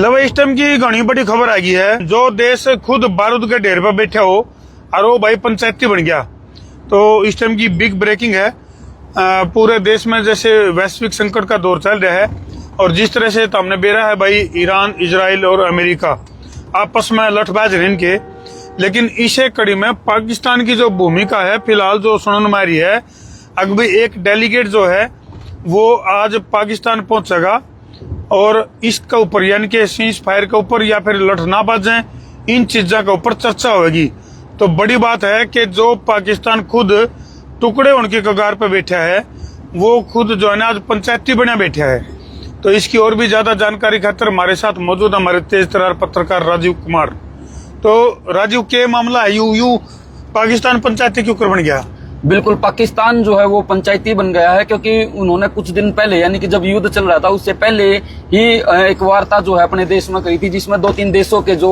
लो इस टाइम की घनी बड़ी खबर आ गई है। जो देश खुद बारूद के ढेर पर बैठा हो और वो भाई पंचायती बन गया, तो इस टाइम की बिग ब्रेकिंग है। पूरे देश में जैसे वैश्विक संकट का दौर चल रहा है और जिस तरह से हमने बेरा है भाई, ईरान, इजराइल और अमेरिका आपस में लठबाज हैं इनके। लेकिन इसे कड़ी में पाकिस्तान की जो भूमिका है फिलहाल जो सुनन मारी है, अभी एक डेलीगेट जो है वो आज पाकिस्तान पहुंचेगा और इसके ऊपर यानी कि सीज फायर के ऊपर या फिर लठनाबाजें, इन चीजों के ऊपर चर्चा होगी। तो बड़ी बात है कि जो पाकिस्तान खुद टुकड़े होने की कगार पर बैठा है, वो खुद जो है ना आज पंचायती बना बैठा है। तो इसकी और भी ज्यादा जानकारी खातर हमारे साथ मौजूद हमारे तेज तर्रार पत्रकार राजीव कुमार। तो राजीव, के मामला है यू पाकिस्तान पंचायती क्यों कर बन गया? बिल्कुल, पाकिस्तान जो है वो पंचायती बन गया है क्योंकि उन्होंने कुछ दिन पहले यानी कि जब युद्ध चल रहा था उससे पहले ही एक वार्ता जो है अपने देश में करी थी, जिसमें 2-3 देशों के जो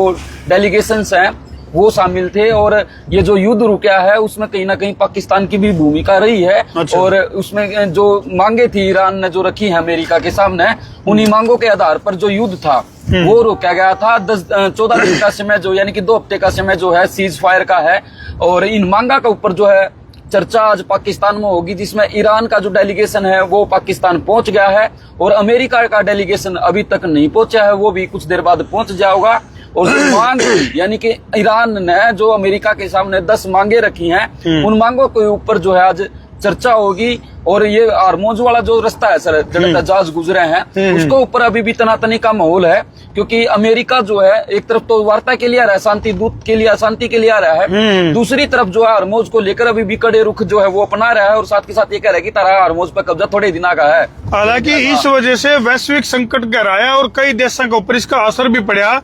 डेलीगेशंस हैं वो शामिल थे। और ये जो युद्ध रुका है उसमें कहीं ना कहीं पाकिस्तान की भी भूमिका रही है। अच्छा। और उसमें जो मांगे थी ईरान ने जो रखी है अमेरिका के सामने, उन्हीं मांगों के आधार पर जो युद्ध था वो रोका गया था। 14 दिन का समय जो यानी कि 2 हफ्ते का समय जो है सीज फायर का है। और इन मांगा के ऊपर जो है चर्चा आज पाकिस्तान में होगी, जिसमें ईरान का जो डेलीगेशन है वो पाकिस्तान पहुंच गया है और अमेरिका का डेलीगेशन अभी तक नहीं पहुंचा है, वो भी कुछ देर बाद पहुंच जाएगा। और जो मांग यानी कि ईरान ने जो अमेरिका के सामने 10 मांगे रखी हैं, उन मांगों के ऊपर जो है आज चर्चा होगी। और ये हार्मोज वाला जो रास्ता है सर, जहाँ जहाज गुजरे हैं, उसके ऊपर अभी भी तनातनी का माहौल है क्योंकि अमेरिका जो है एक तरफ तो वार्ता के लिए आ रहा है, शांति दूत के लिए, शांति के लिए आ रहा है, दूसरी तरफ जो है हार्मोज को लेकर अभी भी कड़े रुख जो है वो अपना रहा है और साथ के साथ ये कह रहा है कि तारा हार्मोज पर कब्जा थोड़े दिन का है। हालांकि इस वजह से वैश्विक संकट गहराया और कई देशों के ऊपर इसका असर भी पड़ा।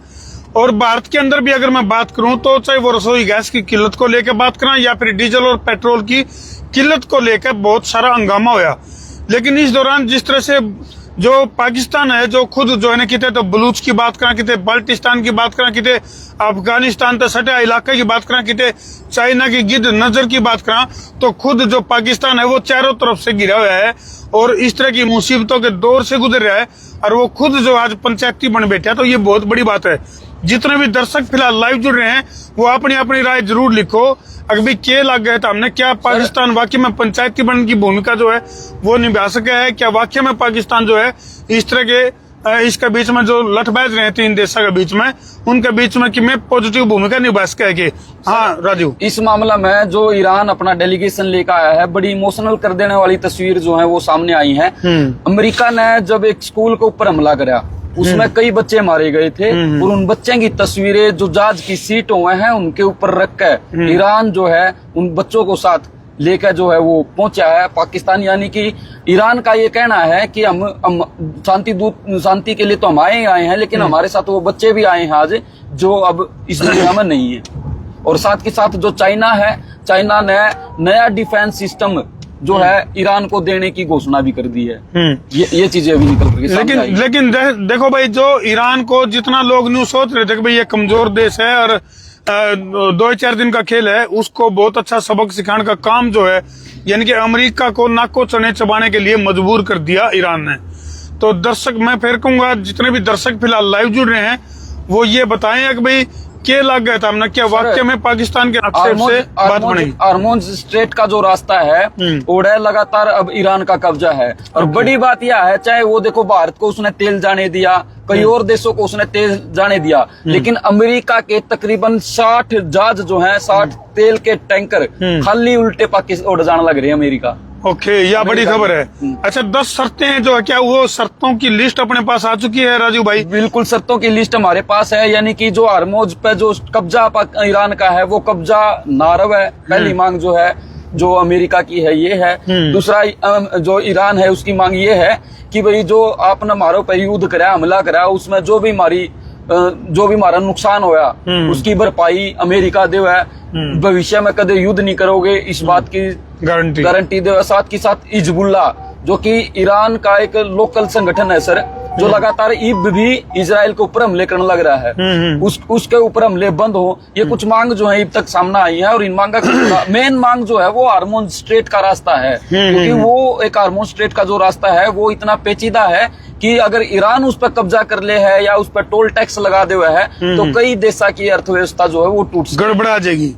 और भारत के अंदर भी अगर मैं बात करूं तो चाहे वो रसोई गैस की किल्लत को लेकर बात करें या फिर डीजल और पेट्रोल की किल्लत को लेकर बहुत सारा हंगामा होया। लेकिन इस दौरान जिस तरह से जो पाकिस्तान है जो खुद जो है ना किते तो बलूच की बात करें, किते बाल्टिस्तान की बात करें, किते अफगानिस्तान तो सटे इलाके की बात करें, किते चाइना की गिद्ध नजर की बात करें, तो खुद जो पाकिस्तान है वो चारों तरफ से घिरा हुआ है और इस तरह की मुसीबतों के दौर से गुजर रहा है और वो खुद जो आज पंचायती बन बैठा है। तो ये बहुत बड़ी बात है। जितने भी दर्शक फिलहाल लाइव जुड़ रहे हैं वो अपनी अपनी राय जरूर लिखो। अभी क्या लग गया था हमने, क्या पाकिस्तान वाकई में पंचायती बनने की भूमिका जो है वो निभा सके है? क्या वाकई में पाकिस्तान जो है इस तरह के इसके बीच में जो लठबाज रहे 3 देशों के बीच में, उनके बीच में कि मैं पॉजिटिव भूमिका निभा सके? हाँ राजू, इस मामला में जो ईरान अपना डेलीगेशन लेकर आया है, बड़ी इमोशनल कर देने वाली तस्वीर जो है वो सामने आई है। अमेरिका ने जब एक स्कूल के ऊपर हमला करा उसमें कई बच्चे मारे गए थे और उन बच्चों की तस्वीरें जो जहाज की सीट हुए हैं उनके ऊपर रख कर ईरान जो है उन बच्चों को साथ लेकर जो है वो पहुंचा है पाकिस्तान। यानी कि ईरान का ये कहना है कि हम शांति के लिए तो हम आए हैं, लेकिन हमारे साथ वो बच्चे भी आए हैं आज जो अब इस दुनिया में नहीं है। और साथ के साथ जो चाइना है, चाइना ने नया डिफेंस सिस्टम जो है ईरान को देने की घोषणा भी कर दी है। ये चीजें अभी निकल करके लेकिन देखो भाई, जो ईरान को जितना लोग न्यू सोच रहे थे कि भाई ये कमजोर देश है और 2-4 दिन का खेल है, उसको बहुत अच्छा सबक सिखाने का काम जो है यानी कि अमेरिका को नाको चने चबाने के लिए मजबूर कर दिया ईरान ने। तो दर्शक, मैं फिर कहूंगा जितने भी दर्शक फिलहाल लाइव जुड़ रहे हैं वो ये बताएं कि भाई क्या लग गया था हमने, क्या वाकई में पाकिस्तान के आक्षेप से बात बनी? हार्मोज स्ट्रेट का जो रास्ता है ओढ़े लगातार अब ईरान का कब्जा है। और बड़ी बात यह है, चाहे वो देखो भारत को उसने तेल जाने दिया, कई और देशों को उसने तेल जाने दिया, लेकिन अमेरिका के तकरीबन 60 जहाज जो हैं, 60 तेल के टैंकर खाली उल्टे पाकिस्तान उड़ जाने लग रहे हैं अमेरिका। ओके, यह बड़ी खबर है। अच्छा, 10 शर्तें जो है, क्या वो शर्तों की लिस्ट अपने पास आ चुकी है राजू भाई? बिल्कुल, शर्तों की लिस्ट हमारे पास है। यानी कि जो हार्मोज पे जो कब्जा ईरान का है वो कब्जा ना रहे। पहली मांग जो है जो अमेरिका की है ये है। दूसरा जो ईरान है उसकी मांग ये है कि भाई जो आपने हमारे पे युद्ध करा, हमला करा, उसमें जो भी हमारा नुकसान होया उसकी भरपाई अमेरिका दे। भविष्य में कदे युद्ध नहीं करोगे इस बात की गारंटी दे। साथ के साथ हिजबुल्लाह जो कि ईरान का एक लोकल संगठन है सर, जो लगातार ईब भी इजराइल के ऊपर हमले करने लग रहा है, उसके ऊपर हमले बंद हो। ये कुछ मांग जो है अब तक सामने आई है, और इन मांगा की मेन मांग जो है वो हार्मोन स्ट्रेट का रास्ता है, क्योंकि वो एक हार्मोन स्ट्रेट का जो रास्ता है वो इतना पेचीदा है कि अगर ईरान उस पर कब्जा कर ले है या उस पर टोल टैक्स लगा दे हुआ है तो कई देशों की अर्थव्यवस्था जो है वो टूट गड़बड़ा जाएगी।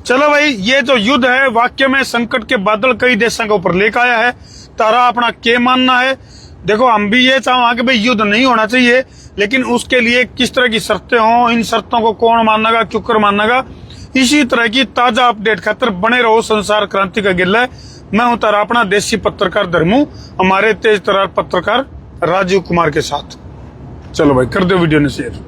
चलो भाई, ये जो युद्ध है वाकई में संकट के बादल कई देशों के ऊपर लेकर आया है। तारा अपना क्या मानना है? देखो, हम भी ये चाहेंगे कि भाई युद्ध नहीं होना चाहिए, लेकिन उसके लिए किस तरह की शर्तें हों, इन शर्तों को कौन मानेगा, क्यों मानेगा, इसी तरह की ताजा अपडेट खातर बने रहो संसार क्रांति का गिल्ला। मैं हूं तारा अपना देसी पत्रकार धर्मू, हमारे तेज तरार पत्रकार राजीव कुमार के साथ। चलो भाई, कर दो वीडियो ने शेयर।